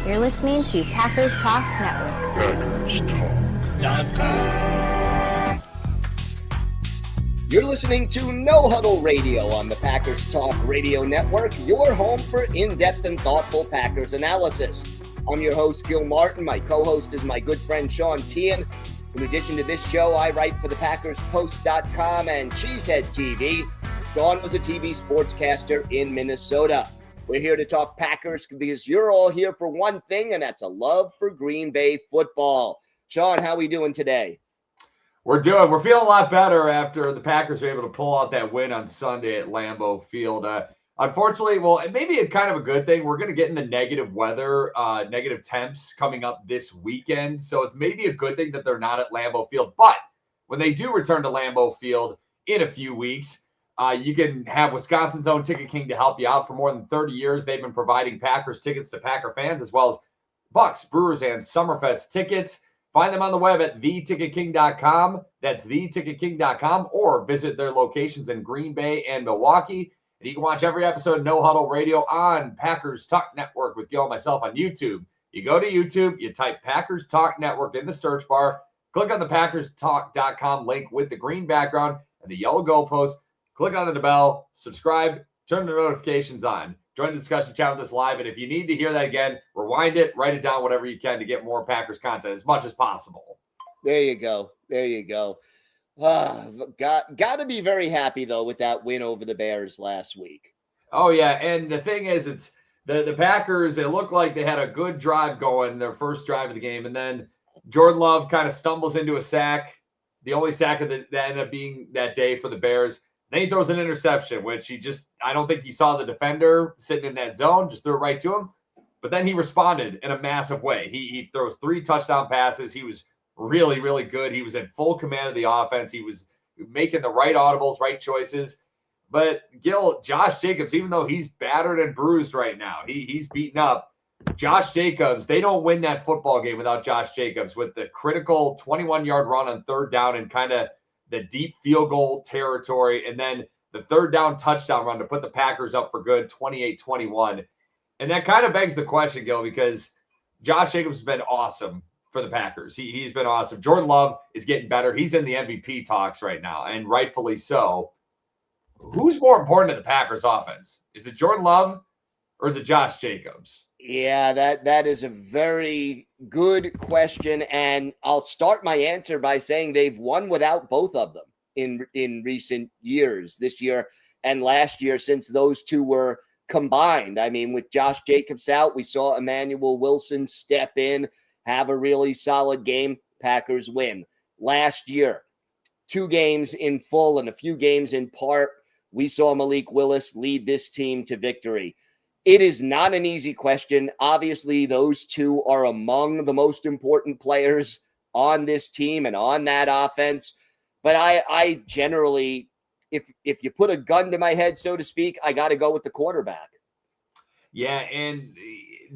You're listening to Packers Talk Network. You're listening to No Huddle Radio on the Packers Talk Radio Network, your home for in-depth and thoughtful Packers analysis. I'm your host, Gil Martin. My co-host is my good friend, Sean Tian. In addition to this show, I write for the PackersPost.com and Cheesehead TV. Sean was a TV sportscaster in Minnesota. We're here to talk Packers because you're all here for one thing, and that's a love for Green Bay football. Sean, how are we doing today? We're feeling a lot better after the Packers were able to pull out that win on Sunday at Lambeau Field. Unfortunately, well, it may be a kind of a good thing. We're going to get into negative weather, negative temps coming up this weekend. So it's maybe a good thing that they're not at Lambeau Field. But when they do return to Lambeau Field in a few weeks, you can have Wisconsin's own Ticket King to help you out. For more than 30 years, they've been providing Packers tickets to Packer fans, as well as Bucks, Brewers, and Summerfest tickets. Find them on the web at theticketking.com. That's theticketking.com, or visit their locations in Green Bay and Milwaukee. And you can watch every episode of No Huddle Radio on Packers Talk Network with Gil and myself on YouTube. You go to YouTube, you type Packers Talk Network in the search bar, click on the PackersTalk.com link with the green background and the yellow goalpost. Click on the bell, subscribe, turn the notifications on. Join the discussion chat with us live. And if you need to hear that again, rewind it, write it down, whatever you can to get more Packers content as much as possible. There you go. Got to be very happy, though, with that win over the Bears last week. Oh, yeah. And the thing is, it's the Packers, it looked like they had a good drive going, their first drive of the game. And then Jordan Love kind of stumbles into a sack, the only sack that ended up being that day for the Bears. Then he throws an interception, which I don't think he saw the defender sitting in that zone, just threw it right to him. But then he responded in a massive way. He throws 3 touchdown passes. He was really, really good. He was in full command of the offense. He was making the right audibles, right choices. But Gil, Josh Jacobs, even though he's battered and bruised right now, he's beaten up. Josh Jacobs, they don't win that football game without Josh Jacobs with the critical 21-yard run on third down and kind of the deep field goal territory, and then the third down touchdown run to put the Packers up for good, 28-21. And that kind of begs the question, Gil, because Josh Jacobs has been awesome for the Packers. He's been awesome. Jordan Love is getting better. He's in the MVP talks right now, and rightfully so. Who's more important to the Packers offense? Is it Jordan Love or is it Josh Jacobs? Yeah, that is a very good question, and I'll start my answer by saying they've won without both of them in recent years, this year and last year, since those two were combined. I mean, with Josh Jacobs out, we saw Emmanuel Wilson step in, have a really solid game. Packers win. Last year, 2 games in full and a few games in part, we saw Malik Willis lead this team to victory. It is not an easy question. Obviously, those two are among the most important players on this team and on that offense. But I generally, if you put a gun to my head, so to speak, I got to go with the quarterback. Yeah, and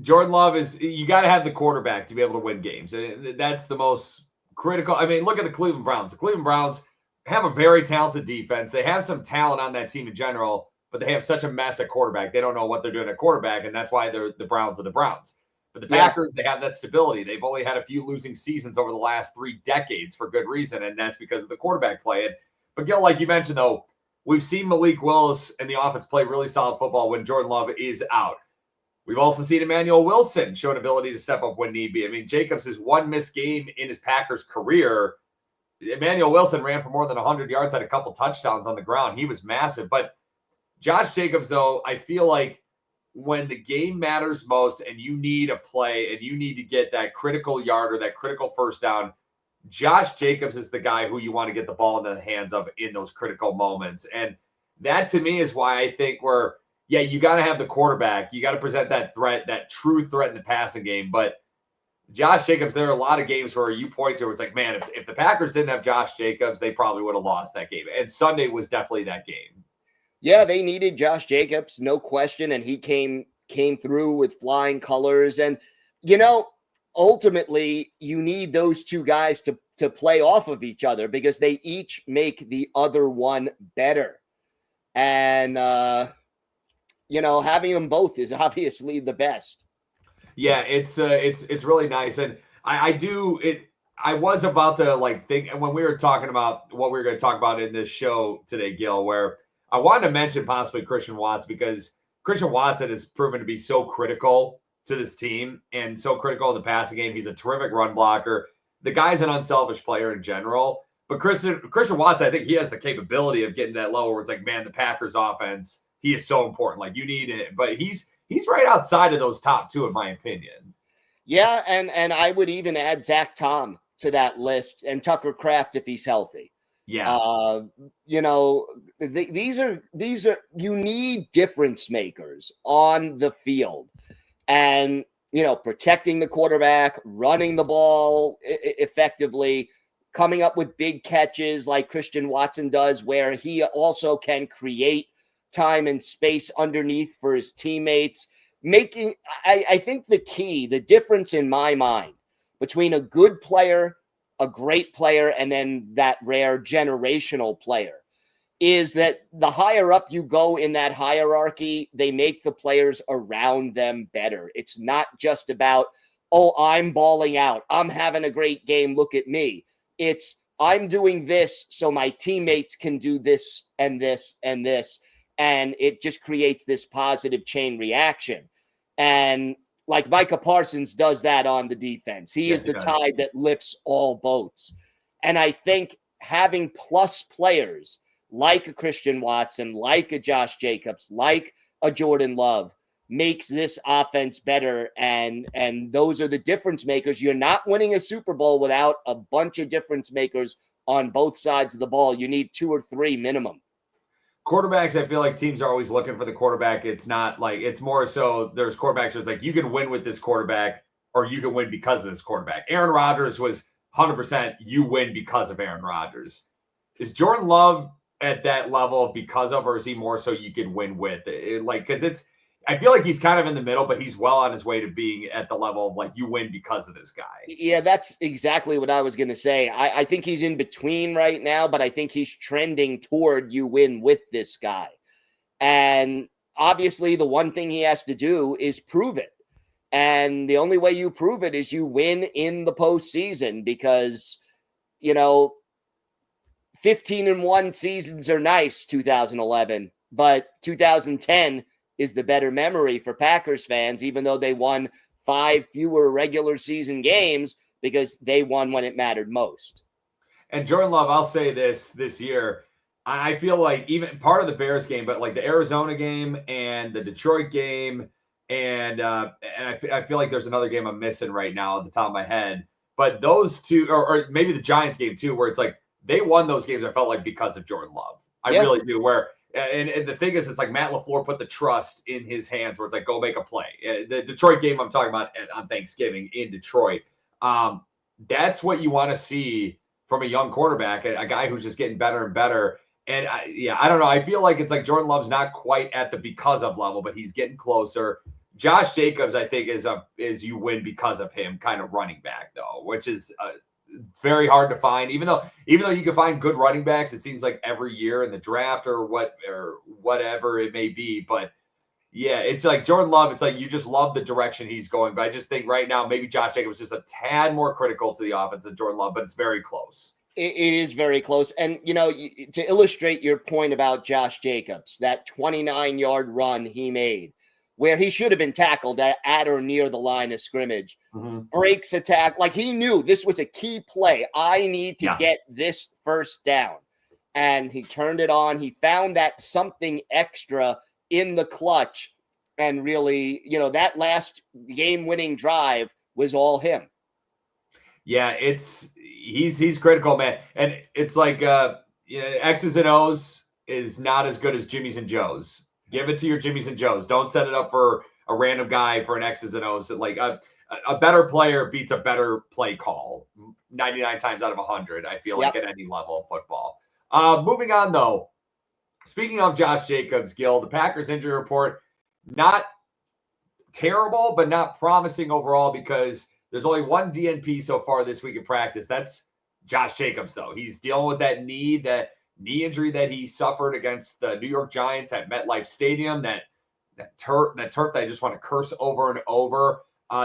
Jordan Love you got to have the quarterback to be able to win games. And that's the most critical. I mean, look at the Cleveland Browns. The Cleveland Browns have a very talented defense. They have some talent on that team in general, but they have such a mess at quarterback. They don't know what they're doing at quarterback, and that's why they're the Browns are the Browns. But the Packers, They have that stability. They've only had a few losing seasons over the last 3 decades for good reason, and that's because of the quarterback play. But Gil, like you mentioned, though, we've seen Malik Willis and the offense play really solid football when Jordan Love is out. We've also seen Emmanuel Wilson show an ability to step up when need be. I mean, Jacobs has one missed game in his Packers career. Emmanuel Wilson ran for more than 100 yards, had a couple touchdowns on the ground. He was massive. But Josh Jacobs, though, I feel like when the game matters most and you need a play and you need to get that critical yard or that critical first down, Josh Jacobs is the guy who you want to get the ball into the hands of in those critical moments. And that, to me, is why I think you got to have the quarterback. You got to present that threat, that true threat in the passing game. But Josh Jacobs, there are a lot of games where you point to where it's like, man, if the Packers didn't have Josh Jacobs, they probably would have lost that game. And Sunday was definitely that game. Yeah, they needed Josh Jacobs, no question, and he came through with flying colors. And, ultimately, you need those two guys to play off of each other because they each make the other one better. And, having them both is obviously the best. Yeah, it's really nice. And I was about to like think, and when we were talking about what we were going to talk about in this show today, Gil, where I wanted to mention possibly Christian Watson, because Christian Watson has proven to be so critical to this team and so critical in the passing game. He's a terrific run blocker. The guy's an unselfish player in general. But Christian Watson, I think he has the capability of getting to that level where it's like, man, the Packers offense, he is so important. Like, you need it. But he's right outside of those top two, in my opinion. Yeah, and I would even add Zach Tom to that list, and Tucker Kraft if he's healthy. Yeah. These are you need difference makers on the field, and protecting the quarterback, running the ball effectively, coming up with big catches like Christian Watson does, where he also can create time and space underneath for his teammates. I think the difference in my mind between a good player, a great player, and then that rare generational player is that the higher up you go in that hierarchy, they make the players around them better. It's not just about, oh, I'm balling out, I'm having a great game, look at me. It's, I'm doing this so my teammates can do this and this and this. And it just creates this positive chain reaction. And like Micah Parsons does that on the defense. He is the tide that lifts all boats. And I think having plus players like a Christian Watson, like a Josh Jacobs, like a Jordan Love makes this offense better. And those are the difference makers. You're not winning a Super Bowl without a bunch of difference makers on both sides of the ball. You need 2 or 3 minimum. Quarterbacks, I feel like teams are always looking for the quarterback. It's not like, it's more so there's quarterbacks. It's like, you can win with this quarterback or you can win because of this quarterback. Aaron Rodgers was 100% you win because of Aaron Rodgers. Is Jordan Love at that level because of, or is he more so you can win with it? Like, because it's, I feel like he's kind of in the middle, but he's well on his way to being at the level of like, you win because of this guy. Yeah, that's exactly what I was going to say. I think he's in between right now, but I think he's trending toward you win with this guy. And obviously the one thing he has to do is prove it. And the only way you prove it is you win in the postseason, because, 15-1 seasons are nice, 2011, but 2010 is the better memory for Packers fans, even though they won 5 fewer regular season games because they won when it mattered most. And Jordan Love, I'll say this year, I feel like even part of the Bears game, but like the Arizona game and the Detroit game, and I feel like there's another game I'm missing right now at the top of my head, but those two, or maybe the Giants game too, where it's like they won those games, I felt like because of Jordan Love. I really do. Where and the thing is, it's like Matt LaFleur put the trust in his hands where it's like, go make a play. The Detroit game I'm talking about on Thanksgiving in Detroit. That's what you want to see from a young quarterback, a guy who's just getting better and better. And I don't know. I feel like it's like Jordan Love's not quite at the because of level, but he's getting closer. Josh Jacobs, I think, is you win because of him kind of running back though, which is it's very hard to find. Even though you can find good running backs, it seems like every year in the draft or whatever it may be. But yeah, it's like Jordan Love. It's like you just love the direction he's going. But I just think right now maybe Josh Jacobs is just a tad more critical to the offense than Jordan Love, but it's very close. It is very close. And, to illustrate your point about Josh Jacobs, that 29-yard run he made, where he should have been tackled at or near the line of scrimmage, breaks attack. Like he knew this was a key play. I need to get this first down. And he turned it on. He found that something extra in the clutch. And really, that last game-winning drive was all him. Yeah, he's critical, man. And it's like X's and O's is not as good as Jimmy's and Joe's. Give it to your Jimmy's and Joe's. Don't set it up for a random guy for an X's and O's. Like a better player beats a better play call 99 times out of 100, I feel like, at any level of football. Moving on, though. Speaking of Josh Jacobs, Gil, the Packers injury report, not terrible, but not promising overall, because there's only one DNP so far this week in practice. That's Josh Jacobs, though. He's dealing with that knee injury that he suffered against the New York Giants at MetLife Stadium, that turf that I just want to curse over and over.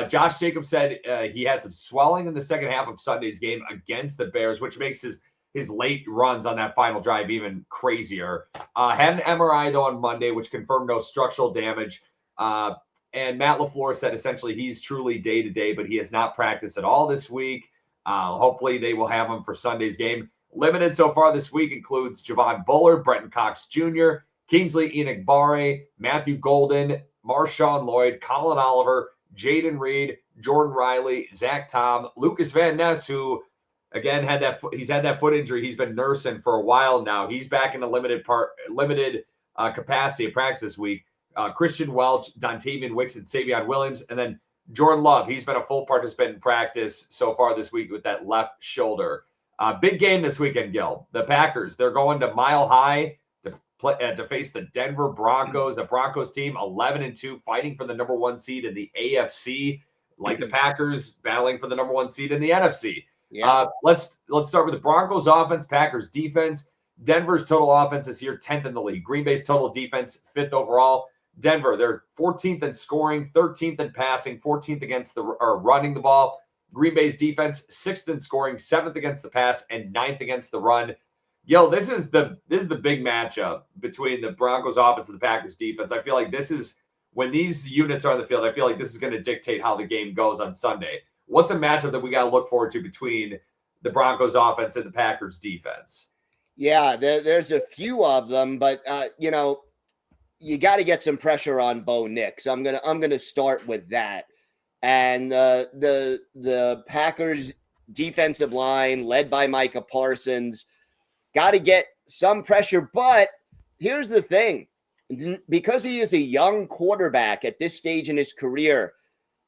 Josh Jacobs said he had some swelling in the second half of Sunday's game against the Bears, which makes his late runs on that final drive even crazier. Had an MRI, though, on Monday, which confirmed no structural damage. And Matt LaFleur said essentially he's truly day-to-day, but he has not practiced at all this week. Hopefully they will have him for Sunday's game. Limited so far this week includes Javon Bullard, Brenton Cox Jr., Kingsley Enagbare, Matthew Golden, Marshawn Lloyd, Colin Oliver, Jaden Reed, Jordan Riley, Zach Tom, Lucas Van Ness, who again he's had that foot injury he's been nursing for a while now. He's back in a limited capacity of practice this week. Christian Welch, Dontavian Wicks, and Savion Williams, and then Jordan Love. He's been a full participant in practice so far this week with that left shoulder. Big game this weekend, Gil. The Packers, they're going to Mile High to face the Denver Broncos, a Broncos team 11-2, fighting for the number 1 seed in the AFC, like the Packers battling for the number 1 seed in the NFC. Yeah. Let's start with the Broncos offense, Packers defense. Denver's total offense this year 10th in the league. Green Bay's total defense 5th overall. Denver, they're 14th in scoring, 13th in passing, 14th against running the ball. Green Bay's defense 6th in scoring, 7th against the pass, and 9th against the run. Yo, this is the big matchup between the Broncos offense and the Packers defense. I feel like this is when these units are on the field. I feel like this is going to dictate how the game goes on Sunday. What's a matchup that we got to look forward to between the Broncos offense and the Packers defense? Yeah, there's a few of them, but you got to get some pressure on Bo Nix. I'm gonna start with that. And the Packers defensive line, led by Micah Parsons, got to get some pressure. But here's the thing. Because he is a young quarterback at this stage in his career,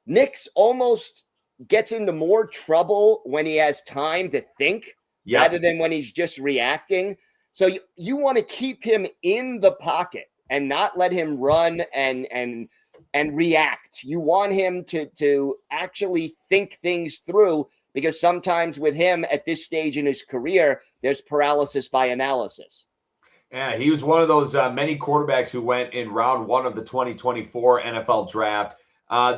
Nix almost gets into more trouble when he has time to think rather than when he's just reacting. So you want to keep him in the pocket and not let him run and react. You want him to actually think things through, because sometimes with him at this stage in his career, there's paralysis by analysis. Yeah, he was one of those many quarterbacks who went in round 1 of the 2024 NFL draft.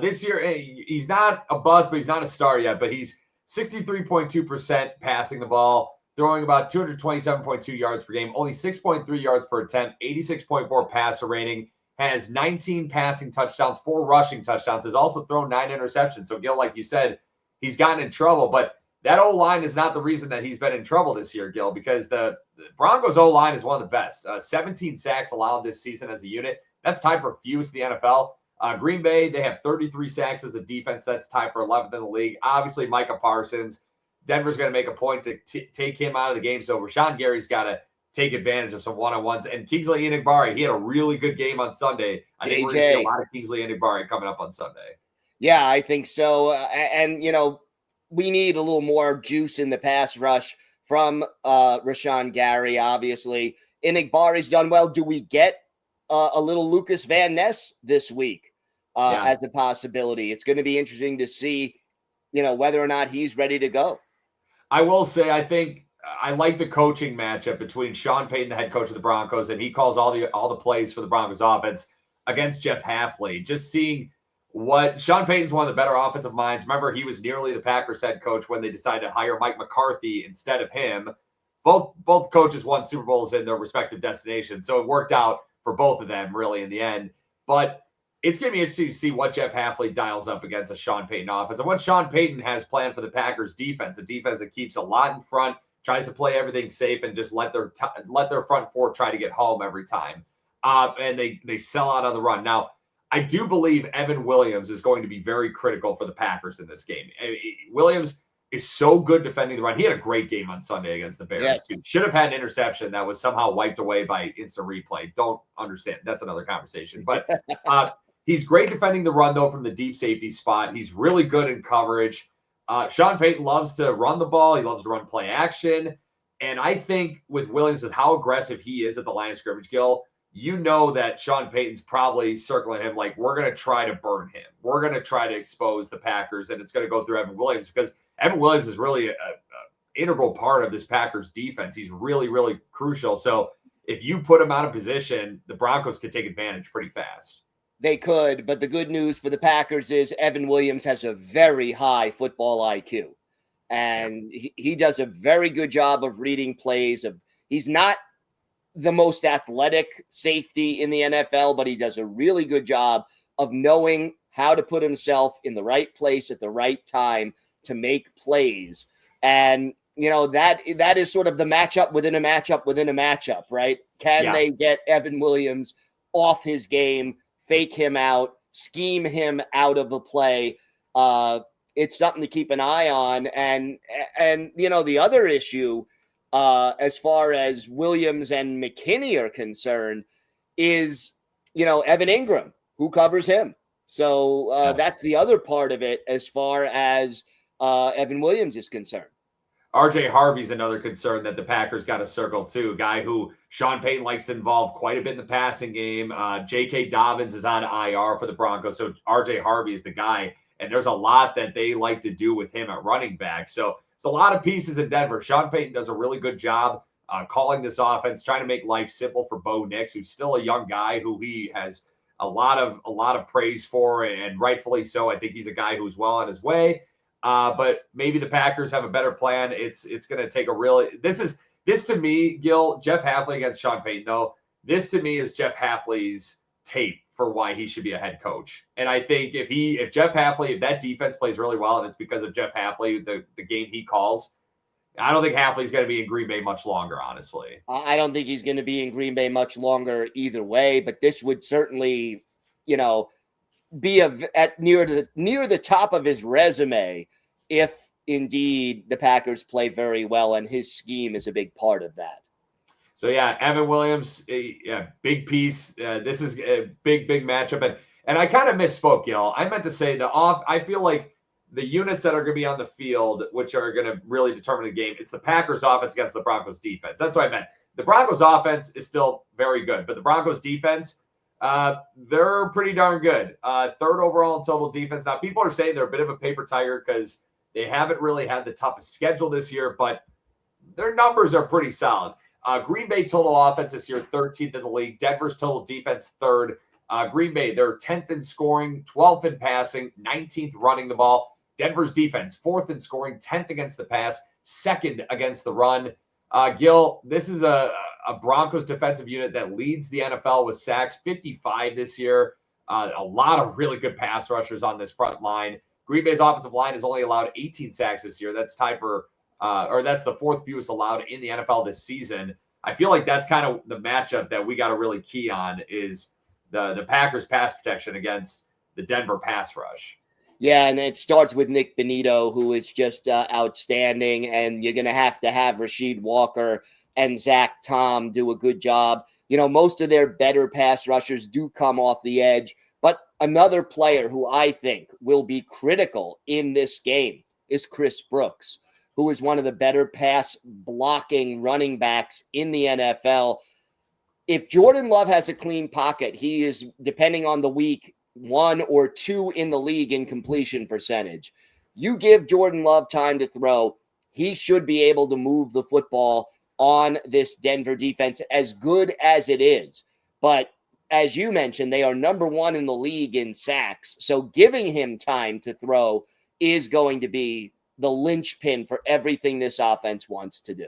This year, he's not a bust, but he's not a star yet. But he's 63.2% passing the ball, throwing about 227.2 yards per game, only 6.3 yards per attempt, 86.4 passer rating, has 19 passing touchdowns, 4 rushing touchdowns, has also thrown 9 interceptions. So, Gil, like you said, he's gotten in trouble. But that O-line is not the reason that he's been in trouble this year, Gil, because the Broncos O-line is one of the best. 17 sacks allowed this season as a unit. That's tied for fewest in the NFL. Green Bay, they have 33 sacks as a defense. That's tied for 11th in the league. Obviously, Micah Parsons. Denver's going to make a point to take him out of the game. So Rashawn Gary's got to take advantage of some one-on-ones. And Kingsley Enagbare, he had a really good game on Sunday. I think we're going to see a lot of Kingsley Enagbare coming up on Sunday. Yeah, I think so. And we need a little more juice in the pass rush from Rashawn Gary, obviously. Enigbare's done well. Do we get a little Lucas Van Ness this week as a possibility? It's going to be interesting to see, whether or not he's ready to go. I will say, I think I like the coaching matchup between Sean Payton, the head coach of the Broncos, and he calls all the plays for the Broncos offense, against Jeff Hafley. Just seeing what Sean Payton's one of the better offensive minds. Remember, he was nearly the Packers head coach when they decided to hire Mike McCarthy instead of him. Both coaches won Super Bowls in their respective destinations, so it worked out for both of them really in the end. But it's going to be interesting to see what Jeff Hafley dials up against a Sean Payton offense and what Sean Payton has planned for the Packers defense, a defense that keeps a lot in front, tries to play everything safe, and just let their front four try to get home every time. And they sell out on the run. Now, I do believe Evan Williams is going to be very critical for the Packers in this game. Williams is so good defending the run. He had a great game on Sunday against the Bears, too. Should have had an interception that was somehow wiped away by instant replay. Don't understand. That's another conversation. But he's great defending the run, though, from the deep safety spot. He's really good in coverage. Sean Payton loves to run the ball. He loves to run play action. And I think with Williams, with how aggressive he is at the line of scrimmage, Gil, that Sean Payton's probably circling him like, we're going to try to burn him. We're going to try to expose the Packers, and it's going to go through Evan Williams, because Evan Williams is really an integral part of this Packers defense. He's really, really crucial. So if you put him out of position, the Broncos could take advantage pretty fast. They could, but the good news for the Packers is Evan Williams has a very high football IQ. And he does a very good job of reading plays. He's not the most athletic safety in the NFL, but he does a really good job of knowing how to put himself in the right place at the right time to make plays. And, that is sort of the matchup within a matchup within a matchup, right? Can they get Evan Williams off his game, fake him out, scheme him out of the play? It's something to keep an eye on. And the other issue, as far as Williams and McKinney are concerned, is, Evan Ingram, who covers him. So that's the other part of it as far as Evan Williams is concerned. RJ Harvey's another concern that the Packers got to circle too. A guy who Sean Payton likes to involve quite a bit in the passing game. J.K. Dobbins is on IR for the Broncos, so RJ Harvey is the guy. And there's a lot that they like to do with him at running back. So it's a lot of pieces in Denver. Sean Payton does a really good job calling this offense, trying to make life simple for Bo Nix, who's still a young guy who he has a lot of praise for, and rightfully so. I think he's a guy who's well on his way. But maybe the Packers have a better plan. It's going to take this to me, Gil, Jeff Hafley against Sean Payton, though. This to me is Jeff Hafley's tape for why he should be a head coach. And I think if Jeff Hafley, if that defense plays really well, and it's because of Jeff Hafley, the game he calls, I don't think Hafley's going to be in Green Bay much longer, honestly. I don't think he's going to be in Green Bay much longer either way, but this would certainly, be near the top of his resume if indeed the Packers play very well, and his scheme is a big part of that. So Evan Williams, big piece. This is a big matchup, and I kind of misspoke, Gil. I meant to say I feel like the units that are going to be on the field, which are going to really determine the game, it's the Packers offense against the Broncos defense. That's what I meant. The Broncos offense is still very good, but the Broncos defense, they're pretty darn good. Third overall in total defense. Now, people are saying they're a bit of a paper tiger because they haven't really had the toughest schedule this year, but their numbers are pretty solid. Green Bay total offense this year, 13th in the league. Denver's total defense, 3rd. Green Bay, they're 10th in scoring, 12th in passing, 19th running the ball. Denver's defense, 4th in scoring, 10th against the pass, 2nd against the run. Gil, this is a Broncos defensive unit that leads the NFL with sacks, 55 this year. A lot of really good pass rushers on this front line. Green Bay's offensive line has only allowed 18 sacks this year. That's tied for, that's the 4th fewest allowed in the NFL this season. I feel like that's kind of the matchup that we got to really key on is the Packers pass protection against the Denver pass rush. Yeah, and it starts with Nick Bonito, who is just outstanding, and you're going to have Rasheed Walker and Zach Tom do a good job. Most of their better pass rushers do come off the edge, but another player who I think will be critical in this game is Chris Brooks, who is one of the better pass blocking running backs in the NFL. If Jordan Love has a clean pocket, he is, depending on the week, 1 or 2 in the league in completion percentage. You give Jordan Love time to throw, he should be able to move the football on this Denver defense, as good as it is. But as you mentioned, they are number 1 in the league in sacks. So giving him time to throw is going to be the linchpin for everything this offense wants to do.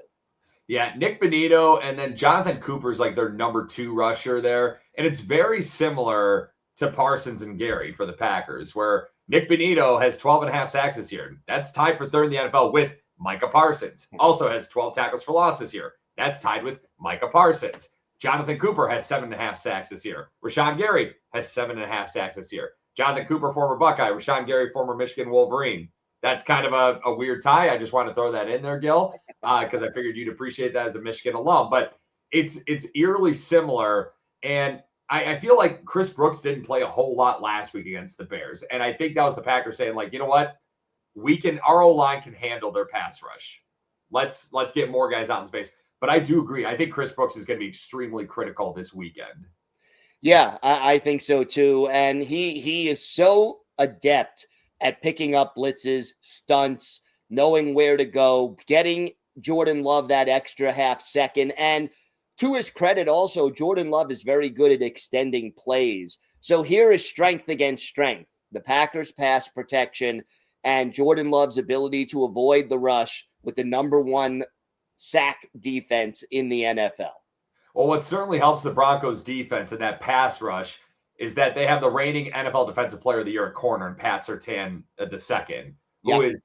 Yeah, Nick Bonito and then Jonathan Cooper's like their number 2 rusher there. And it's very similar to Parsons and Gary for the Packers, where Nick Bonito has 12.5 sacks this year. That's tied for 3rd in the NFL with Micah Parsons. Also has 12 tackles for loss this year. That's tied with Micah Parsons. Jonathan Cooper has 7.5 sacks this year. Rashawn Gary has 7.5 sacks this year. Jonathan Cooper, former Buckeye. Rashawn Gary, former Michigan Wolverine. That's kind of a weird tie. I just want to throw that in there, Gil, because I figured you'd appreciate that as a Michigan alum. But it's eerily similar. And I feel like Chris Brooks didn't play a whole lot last week against the Bears. And I think that was the Packers saying, like, you know what? Our O-line can handle their pass rush. Let's get more guys out in space. But I do agree. I think Chris Brooks is going to be extremely critical this weekend. Yeah, I think so too. And he is so adept at picking up blitzes, stunts, knowing where to go, getting Jordan Love that extra half second. And to his credit also, Jordan Love is very good at extending plays. So here is strength against strength. The Packers' pass protection and Jordan Love's ability to avoid the rush with the number one sack defense in the NFL. Well, what certainly helps the Broncos defense in that pass rush is that they have the reigning NFL Defensive Player of the Year at corner and Pat Surtain II, who is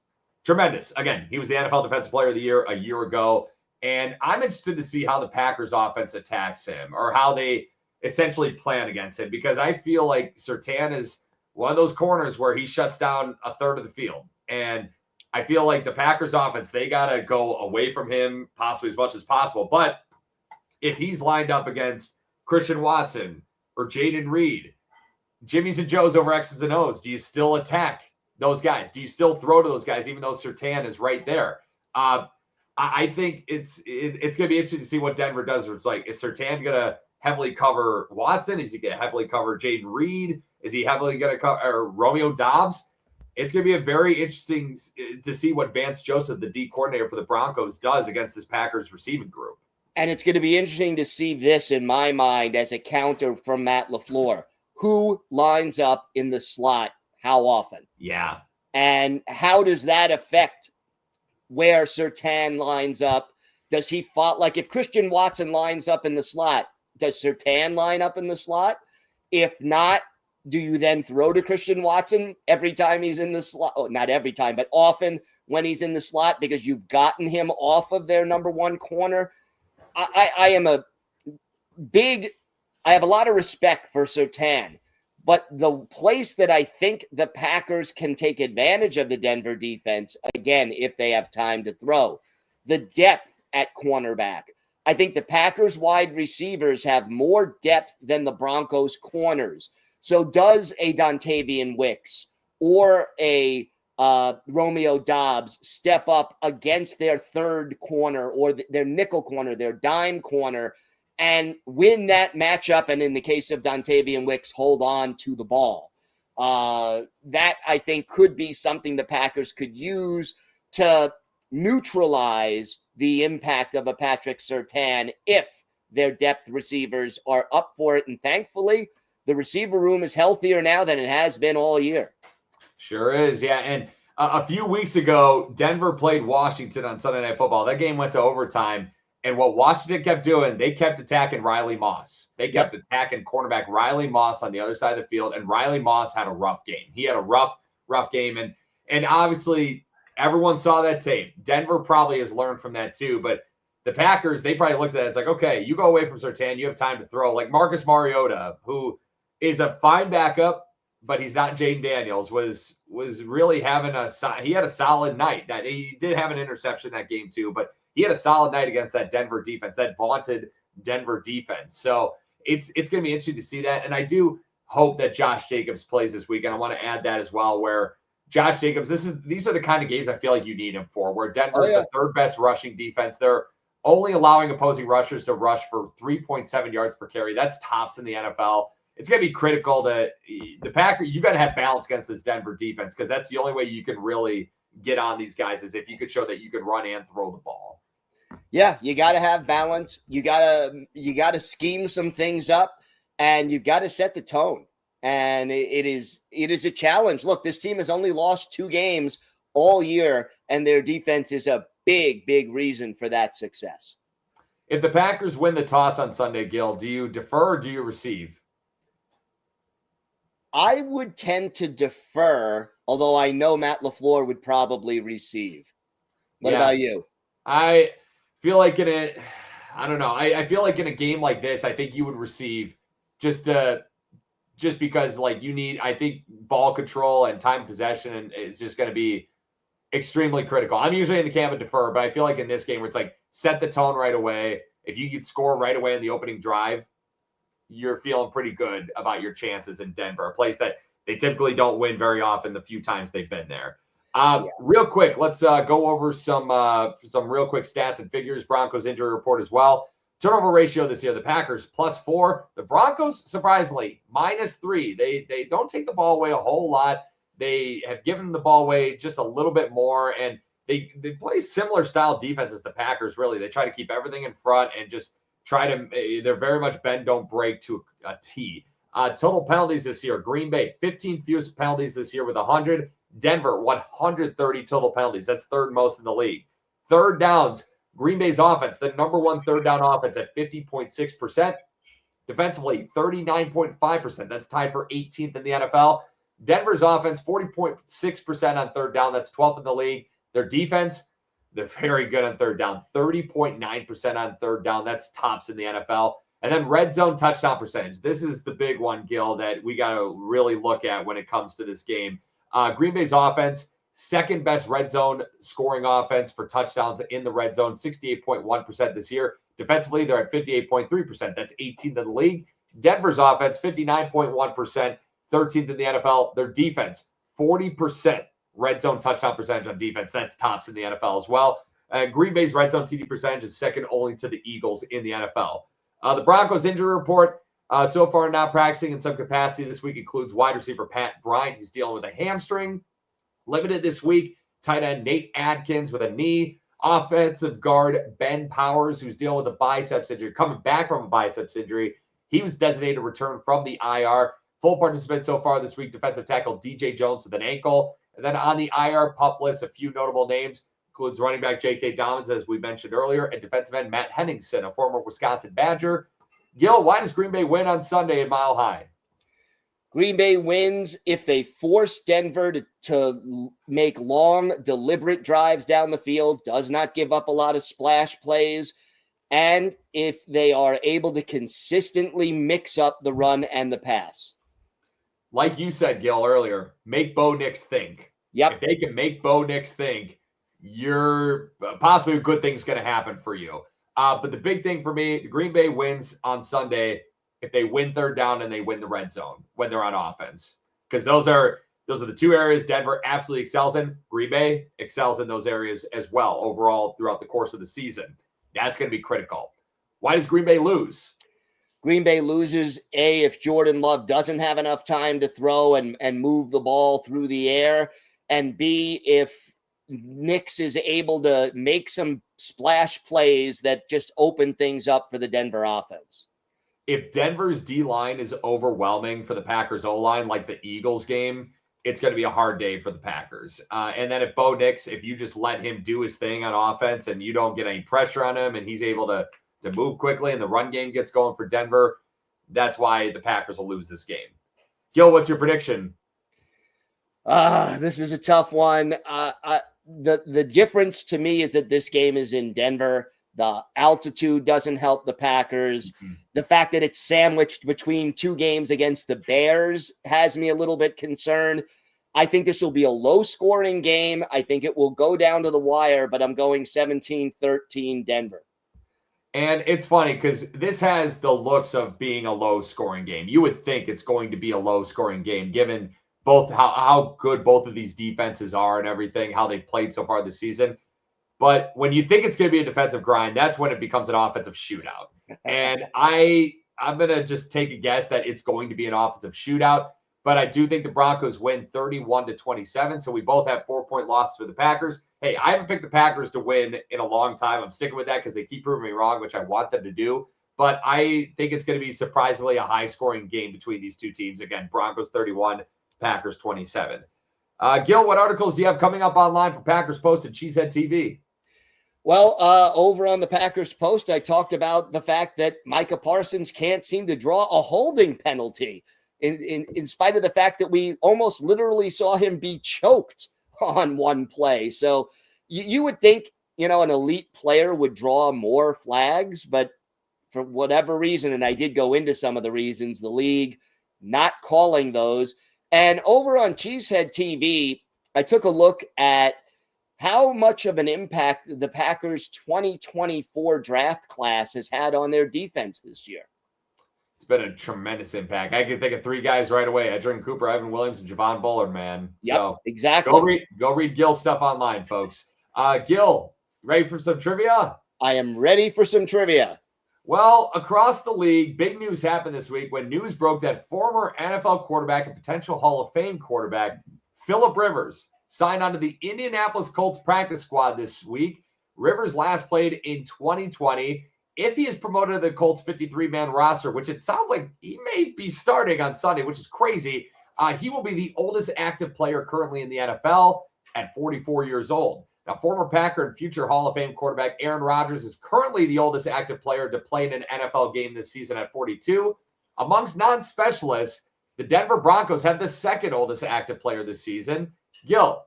tremendous. Again, he was the NFL Defensive Player of the Year a year ago. And I'm interested to see how the Packers offense attacks him or how they essentially plan against him, because I feel like Surtain is one of those corners where he shuts down a third of the field. And I feel like the Packers offense, they got to go away from him possibly as much as possible. But if he's lined up against Christian Watson or Jaden Reed, Jimmy's and Joe's over X's and O's, do you still attack those guys? Do you still throw to those guys, even though Surtain is right there? I think it's going to be interesting to see what Denver does. It's like, is Surtain going to heavily cover Watson? Is he going to heavily cover Jaden Reed? Is he heavily going to cover Romeo Doubs? It's going to be a very interesting to see what Vance Joseph, the D coordinator for the Broncos, does against this Packers receiving group. And it's going to be interesting to see this, in my mind, as a counter from Matt LaFleur. Who lines up in the slot how often? Yeah. And how does that affect where Surtain lines up? Does he fall? Like if Christian Watson lines up in the slot, does Surtain line up in the slot? If not, do you then throw to Christian Watson every time he's in the slot? Oh, not every time, but often when he's in the slot because you've gotten him off of their number one corner. I have a lot of respect for Surtain, but the place that I think the Packers can take advantage of the Denver defense, again, if they have time to throw, the depth at cornerback. I think the Packers wide receivers have more depth than the Broncos corners. So does a Dontavian Wicks or a Romeo Doubs step up against their third corner or their nickel corner, their dime corner, and win that matchup? And in the case of Dontavian Wicks, hold on to the ball. That, I think, could be something the Packers could use to neutralize the impact of a Patrick Surtain if their depth receivers are up for it. And thankfully, the receiver room is healthier now than it has been all year. Sure is, yeah. And a few weeks ago, Denver played Washington on Sunday Night Football. That game went to overtime. And what Washington kept doing, they kept attacking Riley Moss. They kept attacking cornerback Riley Moss on the other side of the field. And Riley Moss had a rough game. He had a rough game. And obviously, everyone saw that tape. Denver probably has learned from that too. But the Packers, they probably looked at it. It's like, okay, you go away from Surtain. You have time to throw. Like Marcus Mariota, who is a fine backup, but he's not Jaden Daniels, was really having he had a solid night. That he did have an interception that game too, but he had a solid night against that Denver defense, that vaunted Denver defense. So it's going to be interesting to see that. And I do hope that Josh Jacobs plays this weekend. I want to add that as well, where Josh Jacobs, these are the kind of games I feel like you need him for, where Denver's the third best rushing defense. They're only allowing opposing rushers to rush for 3.7 yards per carry. That's tops in the NFL. It's going to be critical to the Packers. You got to have balance against this Denver defense, because that's the only way you can really get on these guys, is if you could show that you can run and throw the ball. Yeah, you got to have balance. You got to scheme some things up, and you've got to set the tone. And it is a challenge. Look, this team has only lost 2 games all year, and their defense is a big, big reason for that success. If the Packers win the toss on Sunday, Gil, do you defer or do you receive? I would tend to defer, although I know Matt LaFleur would probably receive. What about you? I feel like I feel like in a game like this, I think you would receive just because like you need, I think ball control and time possession, and it's just going to be extremely critical. I'm usually in the camp of defer, but I feel like in this game where it's like set the tone right away. If you could score right away in the opening drive, you're feeling pretty good about your chances in Denver, a place that they typically don't win very often the few times they've been there. Real quick, let's go over some real quick stats and figures. Broncos injury report as well. Turnover ratio this year, the Packers +4. The Broncos, surprisingly, -3. They don't take the ball away a whole lot. They have given the ball away just a little bit more, and they play similar style defense as the Packers, really. They try to keep everything in front and just they're very much bend, don't break to a T. Total penalties this year. Green Bay, 15 fewest penalties this year with 100. Denver, 130 total penalties. That's third most in the league. Third downs, Green Bay's offense, the number one third down offense at 50.6%. Defensively, 39.5%. That's tied for 18th in the NFL. Denver's offense, 40.6% on third down. That's 12th in the league. Their defense, they're very good on third down. 30.9% on third down. That's tops in the NFL. And then red zone touchdown percentage. This is the big one, Gil, that we got to really look at when it comes to this game. Green Bay's offense, second best red zone scoring offense for touchdowns in the red zone, 68.1% this year. Defensively, they're at 58.3%. That's 18th in the league. Denver's offense, 59.1%, 13th in the NFL. Their defense, 40% red zone touchdown percentage on defense. That's tops in the NFL as well. Green Bay's red zone TD percentage is second only to the Eagles in the NFL. The Broncos injury report so far not practicing in some capacity this week includes wide receiver Pat Bryant. He's dealing with a hamstring. Limited this week, tight end Nate Adkins with a knee. Offensive guard Ben Powers, who's dealing with a biceps injury, coming back from a biceps injury. He was designated to return from the IR. Full participant so far this week, defensive tackle DJ Jones with an ankle. And then on the IR pup list, a few notable names includes running back J.K. Dobbins, as we mentioned earlier, and defensive end Matt Henningsen, a former Wisconsin Badger. Gil, why does Green Bay win on Sunday in Mile High? Green Bay wins if they force Denver to make long, deliberate drives down the field, does not give up a lot of splash plays, and if they are able to consistently mix up the run and the pass. Like you said, Gil, earlier, make Bo Nix think. Yep. If they can make Bo Nix think, you're possibly a good thing's going to happen for you. But the big thing for me, the Green Bay wins on Sunday if they win third down and they win the red zone when they're on offense. Because those are the two areas Denver absolutely excels in. Green Bay excels in those areas as well overall throughout the course of the season. That's going to be critical. Why does Green Bay lose? Green Bay loses, A, if Jordan Love doesn't have enough time to throw and move the ball through the air, and B, if Nix is able to make some splash plays that just open things up for the Denver offense. If Denver's D-line is overwhelming for the Packers O-line, like the Eagles game, it's going to be a hard day for the Packers. And then if Bo Nix, if you just let him do his thing on offense and you don't get any pressure on him and he's able to move quickly and the run game gets going for Denver, that's why the Packers will lose this game. Gil, what's your prediction? This is a tough one. The difference to me is that this game is in Denver. The altitude doesn't help the Packers. Mm-hmm. The fact that it's sandwiched between two games against the Bears has me a little bit concerned. I think this will be a low-scoring game. I think it will go down to the wire, but I'm going 17-13 Denver. And it's funny because this has the looks of being a low-scoring game. You would think it's going to be a low-scoring game given both how good both of these defenses are and everything, how they've played so far this season. But when you think it's going to be a defensive grind, that's when it becomes an offensive shootout. And I'm going to just take a guess that it's going to be an offensive shootout. But I do think the Broncos win 31-27. So we both have 4-point losses for the Packers. Hey, I haven't picked the Packers to win in a long time. I'm sticking with that because they keep proving me wrong, which I want them to do. But I think it's going to be surprisingly a high-scoring game between these two teams. Again, Broncos 31, Packers 27. Gil, what articles do you have coming up online for Packers Post and Cheesehead TV? Well, over on the Packers Post, I talked about the fact that Micah Parsons can't seem to draw a holding penalty in spite of the fact that we almost literally saw him be choked on one play. So you would think, an elite player would draw more flags, but for whatever reason, and I did go into some of the reasons, the league not calling those. And over on Cheesehead TV, I took a look at how much of an impact the Packers 2024 draft class has had on their defense this year. It's been a tremendous impact. I can think of three guys right away. Edgerrin Cooper, Evan Williams, and Javon Bullard, man. Yep, so exactly. Go read Gil's stuff online, folks. Gil, ready for some trivia? I am ready for some trivia. Well, across the league, big news happened this week when news broke that former NFL quarterback and potential Hall of Fame quarterback Phillip Rivers signed onto the Indianapolis Colts practice squad this week. Rivers last played in 2020 if he is promoted to the Colts 53-man roster, which it sounds like he may be starting on Sunday, which is crazy, he will be the oldest active player currently in the NFL at 44 years old. Now, former Packer and future Hall of Fame quarterback Aaron Rodgers is currently the oldest active player to play in an NFL game this season at 42. Amongst non-specialists, the Denver Broncos have the second oldest active player this season. Gil,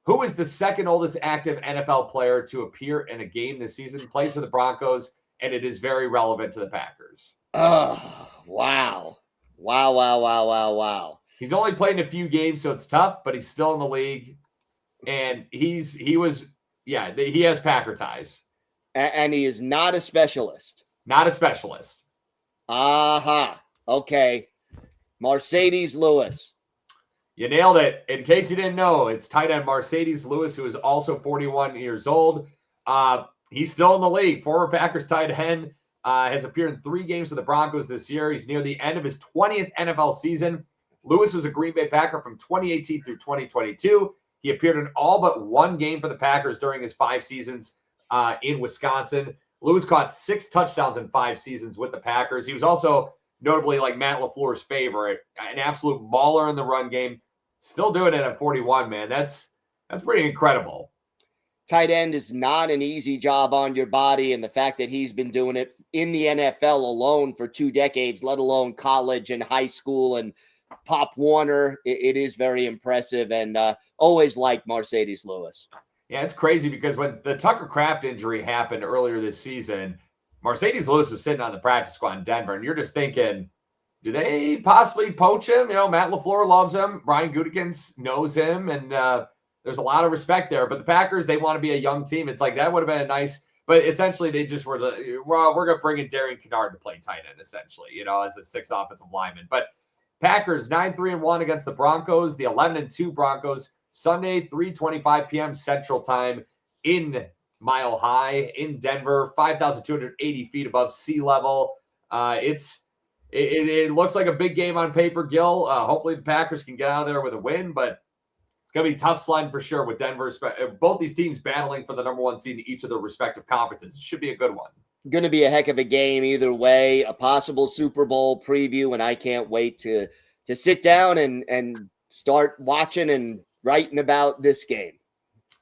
who is the second oldest active NFL player to appear in a game this season? Plays for the Broncos, and it is very relevant to the Packers. Oh, wow. Wow. He's only played in a few games, so it's tough, but he's still in the league. And he has Packer ties. And he is not a specialist. Not a specialist. Aha. Okay. Mercedes Lewis. You nailed it. In case you didn't know, it's tight end Mercedes Lewis, who is also 41 years old. He's still in the league. Former Packers tight end has appeared in 3 games for the Broncos this year. He's near the end of his 20th NFL season. Lewis was a Green Bay Packer from 2018 through 2022. He appeared in all but 1 game for the Packers during his 5 seasons in Wisconsin. Lewis caught 6 touchdowns in 5 seasons with the Packers. He was also notably like Matt LaFleur's favorite, an absolute mauler in the run game. Still doing it at 41, man. That's pretty incredible. Tight end is not an easy job on your body, and the fact that he's been doing it in the NFL alone for 2 decades, let alone college and high school and Pop Warner, it is very impressive, and always liked Mercedes Lewis. Yeah, it's crazy because when the Tucker Kraft injury happened earlier this season, Mercedes Lewis was sitting on the practice squad in Denver, and you're just thinking, do they possibly poach him? You know, Matt LaFleur loves him. Brian Gutekunst knows him, and there's a lot of respect there. But the Packers, they want to be a young team. It's like that would have been a nice – but essentially they just were well, we're going to bring in Darian Kinnard to play tight end, essentially, you know, as the 6th offensive lineman. But Packers 9-3-1 against the Broncos, the 11-2 Broncos, Sunday, 3:25 p.m. Central Time in Mile High in Denver, 5,280 feet above sea level. It looks like a big game on paper, Gil. Hopefully the Packers can get out of there with a win, but it's going to be tough sledding for sure with Denver. Both these teams battling for the number 1 seed in each of their respective conferences. It should be a good one. Going to be a heck of a game either way, a possible Super Bowl preview, and I can't wait to sit down and start watching and writing about this game.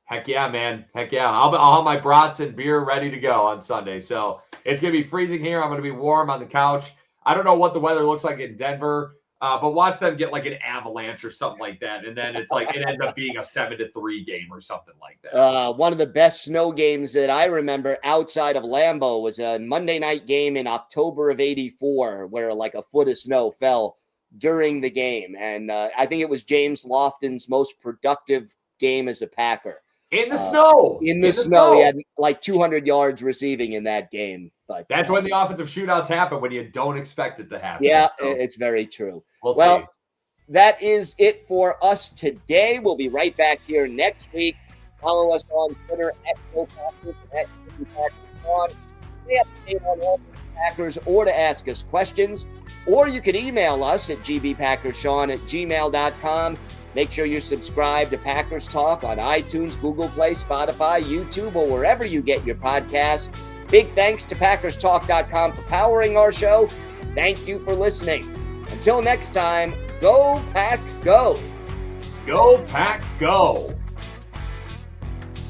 Heck yeah, man. Heck yeah. I'll have my brats and beer ready to go on Sunday. So it's going to be freezing here. I'm going to be warm on the couch. I don't know what the weather looks like in Denver, but watch them get like an avalanche or something like that. And then it's like it ends up being a 7-3 game or something like that. One of the best snow games that I remember outside of Lambeau was a Monday night game in October of '84 where like a foot of snow fell during the game. And I think it was James Lofton's most productive game as a Packer. In the snow. In the snow. He had like 200 yards receiving in that game. But that's when the offensive shootouts happen, when you don't expect it to happen. Yeah, so it's very true. We'll see. That is it for us today. We'll be right back here next week. Follow us on Twitter at GoPackers and at GBPackers. Stay up to date on all the Packers or to ask us questions. Or you could email us at gbpackerssean@gmail.com. Make sure you subscribe to Packers Talk on iTunes, Google Play, Spotify, YouTube, or wherever you get your podcasts. Big thanks to PackersTalk.com for powering our show. Thank you for listening. Until next time, go Pack, go. Go Pack, go.